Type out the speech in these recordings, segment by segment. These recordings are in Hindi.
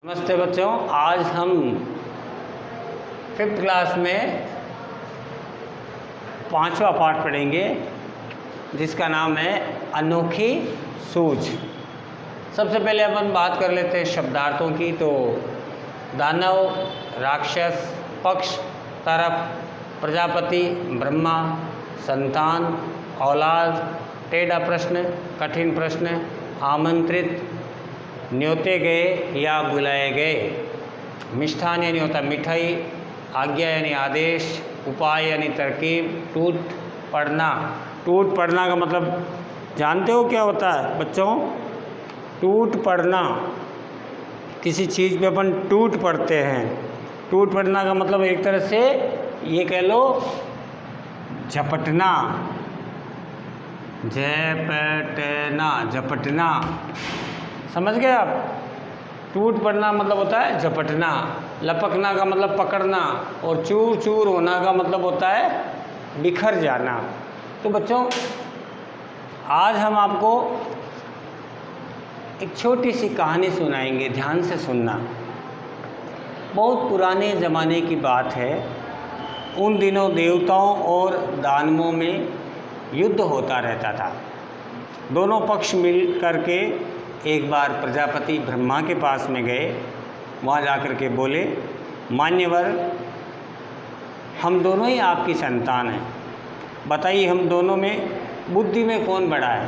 नमस्ते बच्चों, आज हम 5th क्लास में 5वां पाठ पढ़ेंगे जिसका नाम है अनोखी सूझ। सबसे पहले अपन बात कर लेते हैं शब्दार्थों की। तो दानव, राक्षस, पक्ष, तरफ, प्रजापति, ब्रह्मा, संतान, औलाद, टेढ़ा प्रश्न, कठिन प्रश्न, आमंत्रित, न्योते गए या बुलाए गए, मिष्ठान यानी होता मिठाई, आज्ञा यानी आदेश, उपाय यानी तरकीब, टूट पड़ना। टूट पड़ना का मतलब जानते हो क्या होता है बच्चों? टूट पड़ना, किसी चीज़ पे अपन टूट पड़ते हैं। टूट पड़ना का मतलब एक तरह से ये कह लो झपटना, झपटना, झपटना, समझ गए आप? टूट पड़ना मतलब होता है झपटना, लपकना का मतलब पकड़ना, और चूर चूर होना का मतलब होता है बिखर जाना। तो बच्चों आज हम आपको एक छोटी सी कहानी सुनाएंगे, ध्यान से सुनना। बहुत पुराने ज़माने की बात है। उन दिनों देवताओं और दानवों में युद्ध होता रहता था। दोनों पक्ष मिल करके एक बार प्रजापति ब्रह्मा के पास में गए। वहाँ जाकर के बोले, मान्यवर, हम दोनों ही आपकी संतान हैं, बताइए हम दोनों में बुद्धि में कौन बड़ा है?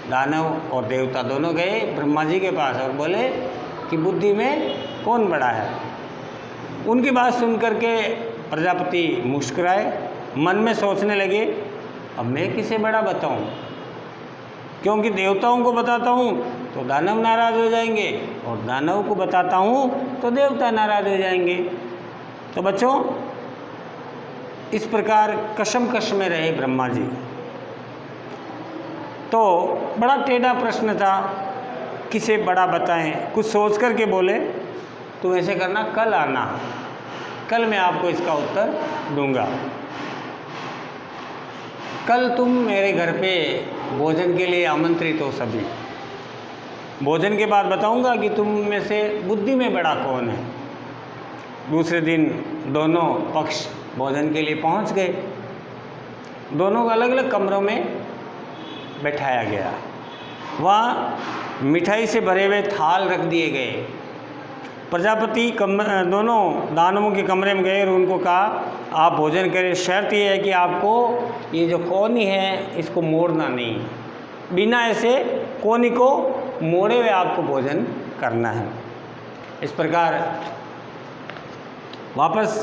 दानव और देवता दोनों गए ब्रह्मा जी के पास और बोले कि बुद्धि में कौन बड़ा है? उनकी बात सुन करके प्रजापति मुस्कुराए, मन में सोचने लगे, अब मैं किसे बड़ा बताऊं? क्योंकि देवताओं को बताता हूँ तो दानव नाराज़ हो जाएंगे, और दानव को बताता हूँ तो देवता नाराज़ हो जाएंगे। तो बच्चों इस प्रकार कशमकश में रहे ब्रह्मा जी। तो बड़ा टेढ़ा प्रश्न था, किसे बड़ा बताएं? कुछ सोच करके बोले, तो ऐसे करना, कल आना, कल मैं आपको इसका उत्तर दूंगा। कल तुम मेरे घर पे भोजन के लिए आमंत्रित हो सभी। भोजन के बाद बताऊंगा कि तुम में से बुद्धि में बड़ा कौन है। दूसरे दिन दोनों पक्ष भोजन के लिए पहुंच गए। दोनों को अलग अलग कमरों में बैठाया गया। वहाँ मिठाई से भरे हुए थाल रख दिए गए। प्रजापति दोनों दानवों के कमरे में गए और उनको कहा, आप भोजन करें, शर्त ये है कि आपको ये जो कोनी है इसको मोड़ना नहीं, बिना ऐसे कोनी को मोड़े हुए आपको भोजन करना है। इस प्रकार वापस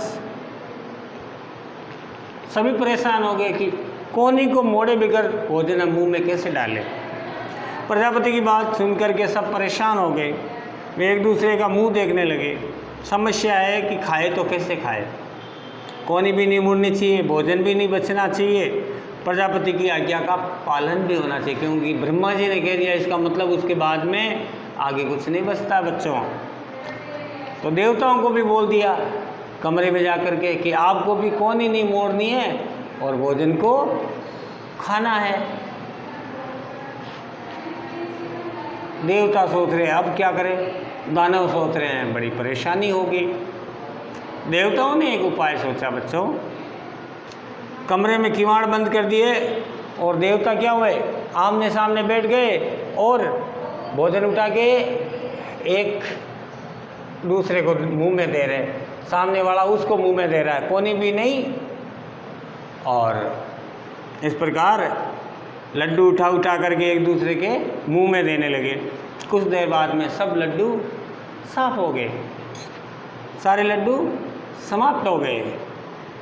सभी परेशान हो गए कि कोनी को मोड़े बगैर भोजन मुंह में कैसे डालें। प्रजापति की बात सुन करके सब परेशान हो गए। वे एक दूसरे का मुंह देखने लगे। समस्या है कि खाए तो कैसे खाए? कोनी भी नहीं मुड़नी चाहिए, भोजन भी नहीं बचना चाहिए, प्रजापति की आज्ञा का पालन भी होना चाहिए, क्योंकि ब्रह्मा जी ने कह दिया, इसका मतलब उसके बाद में आगे कुछ नहीं बचता बच्चों। तो देवताओं को भी बोल दिया कमरे में जाकर के कि आपको भी कोनी नहीं मोड़नी है और भोजन को खाना है। देवता सोच रहे हैं अब क्या करें, दानव सोच रहे हैं बड़ी परेशानी होगी। देवताओं ने एक उपाय सोचा बच्चों, कमरे में किवाड़ बंद कर दिए और देवता क्या हुए, आमने सामने बैठ गए और भोजन उठा के एक दूसरे को मुंह में दे रहे। सामने वाला उसको मुंह में दे रहा है, कोनी भी नहीं। और इस प्रकार लड्डू उठा उठा करके एक दूसरे के मुंह में देने लगे। कुछ देर बाद में सब लड्डू साफ हो गए, सारे लड्डू समाप्त हो गए।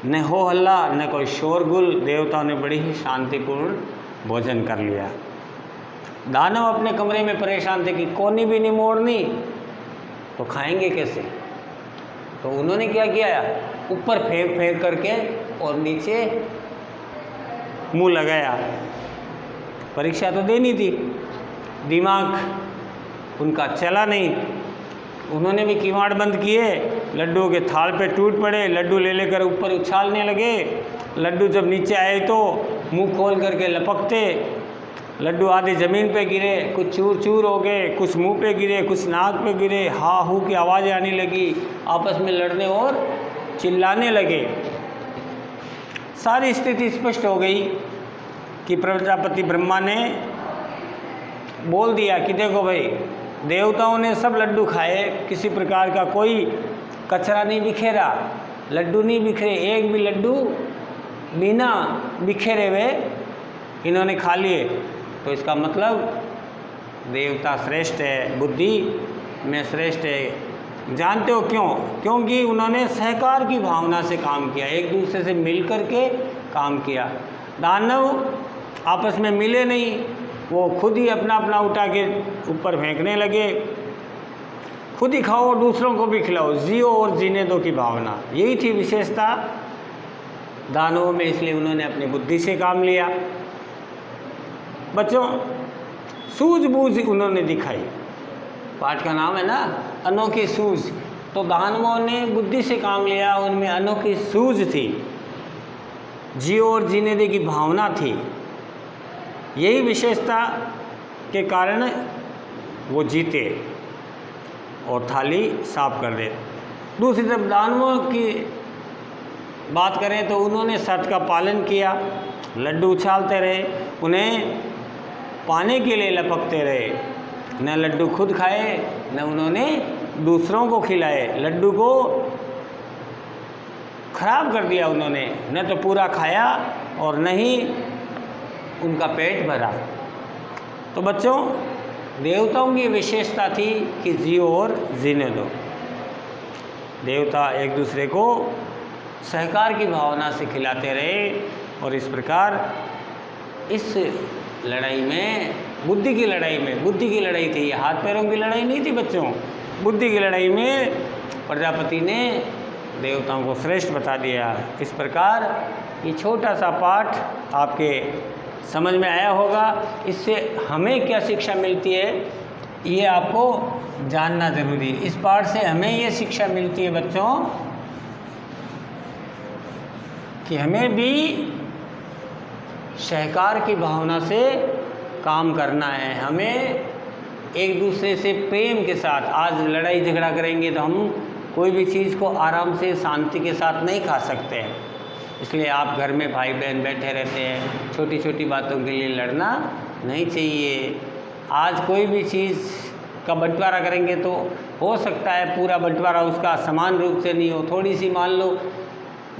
न हो हल्ला न कोई शोरगुल। देवताओं ने बड़ी ही शांतिपूर्ण भोजन कर लिया। दानव अपने कमरे में परेशान थे कि कोनी भी नहीं मोड़नी तो खाएंगे कैसे। तो उन्होंने क्या किया, ऊपर फेंक फेंक करके और नीचे मुंह लगाया। परीक्षा तो देनी थी, दिमाग उनका चला नहीं। उन्होंने भी किवाड़ बंद किए, लड्डू के थाल पे टूट पड़े, लड्डू ले लेकर ऊपर उछालने लगे। लड्डू जब नीचे आए तो मुंह खोल करके लपकते, लड्डू आधे ज़मीन पे गिरे, कुछ चूर चूर हो गए, कुछ मुंह पे गिरे, कुछ नाक पे गिरे, हा हू की आवाज़ें आने लगी, आपस में लड़ने और चिल्लाने लगे। सारी स्थिति स्पष्ट हो गई कि प्रजापति ब्रह्मा ने बोल दिया कि देखो भाई, देवताओं ने सब लड्डू खाए, किसी प्रकार का कोई कचरा नहीं बिखेरा, लड्डू नहीं बिखरे, एक भी लड्डू बिना बिखेरे हुए इन्होंने खा लिए। तो इसका मतलब देवता श्रेष्ठ है, बुद्धि में श्रेष्ठ है। जानते हो क्यों? क्योंकि उन्होंने सहकार की भावना से काम किया, एक दूसरे से मिल कर के काम किया। दानव आपस में मिले नहीं, वो खुद ही अपना अपना उठा के ऊपर फेंकने लगे। खुद ही खाओ और दूसरों को भी खिलाओ, जियो और जीने दो की भावना, यही थी विशेषता दानवों में, इसलिए उन्होंने अपनी बुद्धि से काम लिया। बच्चों, सूझबूझ उन्होंने दिखाई, पाठ का नाम है ना अनोखी सूझ। तो दानवों ने बुद्धि से काम लिया, उनमें अनोखी सूझ थी, जियो और जीने दे की भावना थी। यही विशेषता के कारण वो जीते और थाली साफ कर दे। दूसरी तरफ दानवों की बात करें तो उन्होंने शर्त का पालन किया, लड्डू उछालते रहे, उन्हें पाने के लिए लपकते रहे, न लड्डू खुद खाए न उन्होंने दूसरों को खिलाए। लड्डू को खराब कर दिया उन्होंने, न तो पूरा खाया और न ही उनका पेट भरा। तो बच्चों, देवताओं की विशेषता थी कि जियो और जीने दो। देवता एक दूसरे को सहकार की भावना से खिलाते रहे और इस प्रकार इस लड़ाई में, बुद्धि की लड़ाई में, बुद्धि की लड़ाई थी, ये हाथ पैरों की लड़ाई नहीं थी बच्चों, बुद्धि की लड़ाई में प्रजापति ने देवताओं को श्रेष्ठ बता दिया। इस प्रकार ये छोटा सा पाठ आपके समझ में आया होगा। इससे हमें क्या शिक्षा मिलती है ये आपको जानना जरूरी है। इस पाठ से हमें ये शिक्षा मिलती है बच्चों कि हमें भी सहकार की भावना से काम करना है, हमें एक दूसरे से प्रेम के साथ। आज लड़ाई झगड़ा करेंगे तो हम कोई भी चीज़ को आराम से शांति के साथ नहीं खा सकते हैं। इसलिए आप घर में भाई बहन बैठे रहते हैं, छोटी छोटी बातों के लिए लड़ना नहीं चाहिए। आज कोई भी चीज़ का बंटवारा करेंगे तो हो सकता है पूरा बंटवारा उसका समान रूप से नहीं हो, थोड़ी सी मान लो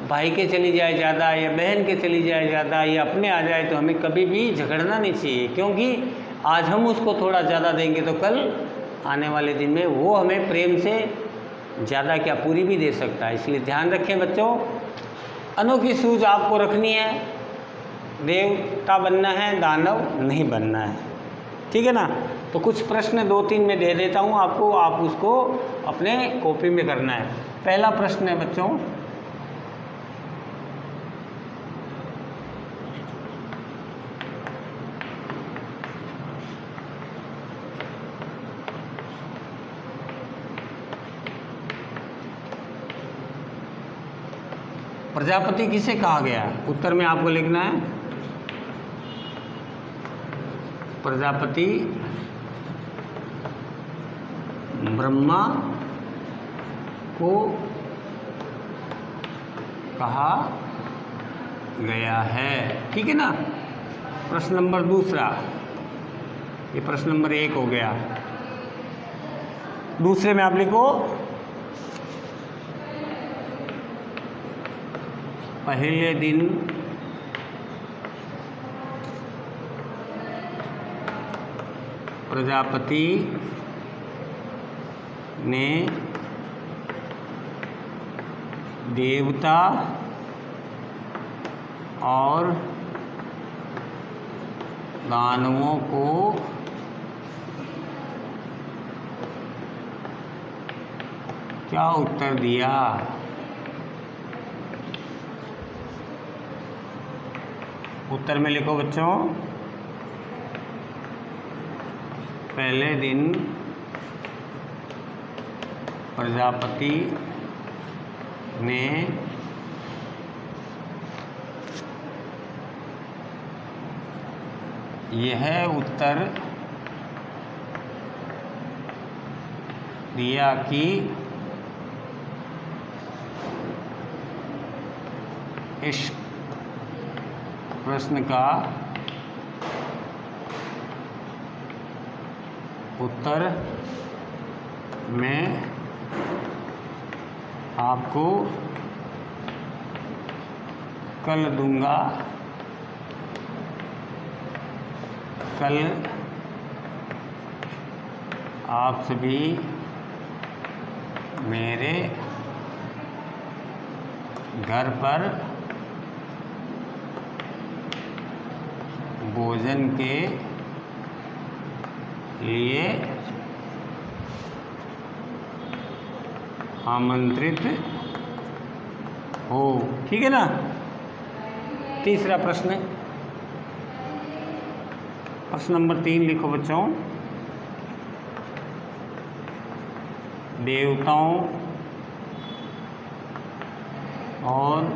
भाई के चली जाए ज़्यादा या बहन के चली जाए ज़्यादा या अपने आ जाए, तो हमें कभी भी झगड़ना नहीं चाहिए, क्योंकि आज हम उसको थोड़ा ज़्यादा देंगे तो कल आने वाले दिन में वो हमें प्रेम से ज़्यादा क्या पूरी भी दे सकता है। इसलिए ध्यान रखें बच्चों, अनोखी सूझ आपको रखनी है, देवता बनना है, दानव नहीं बनना है, ठीक है ना। तो कुछ प्रश्न 2-3 में दे देता हूँ आपको, आप उसको अपने कॉपी में करना है। पहला प्रश्न है बच्चों, प्रजापति किसे कहा गया? उत्तर में आपको लिखना है प्रजापति ब्रह्मा को कहा गया है, ठीक है ना। प्रश्न नंबर दूसरा, ये प्रश्न नंबर 1 हो गया। दूसरे में आप लिखो पहले दिन प्रजापति ने देवता और दानवों को क्या उत्तर दिया? उत्तर में लिखो बच्चों, पहले दिन प्रजापति ने यह उत्तर दिया कि इस प्रश्न का उत्तर मैं आपको कल दूंगा। कल आप सभी मेरे घर पर भोजन के लिए आमंत्रित हो। ठीक है ना। तीसरा प्रश्न, प्रश्न नंबर 3 लिखो बच्चों। देवताओं और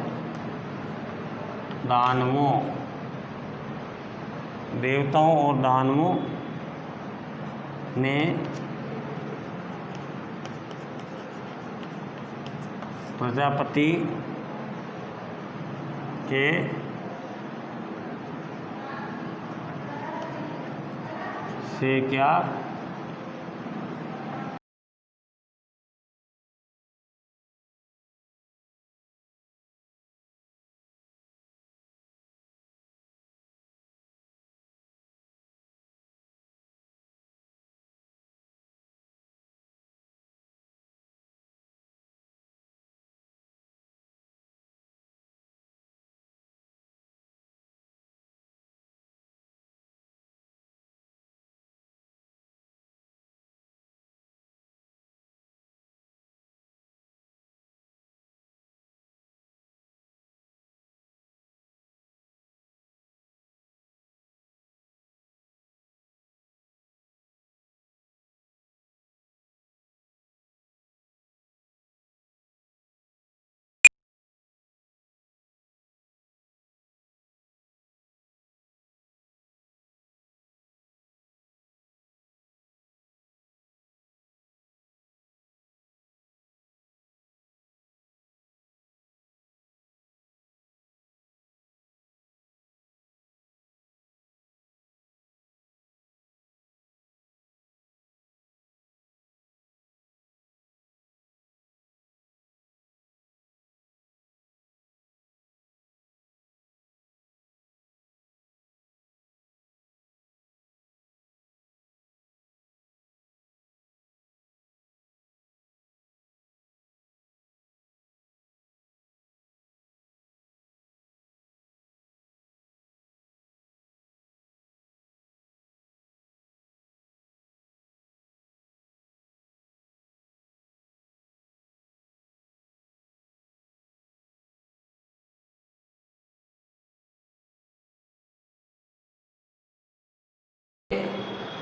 दानवों ने प्रजापति के से क्या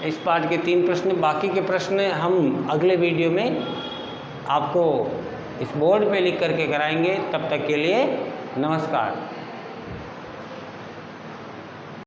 इस पार्ट के 3 प्रश्न, बाकी के प्रश्न हम अगले वीडियो में आपको इस बोर्ड पे लिख करके कराएंगे। तब तक के लिए नमस्कार।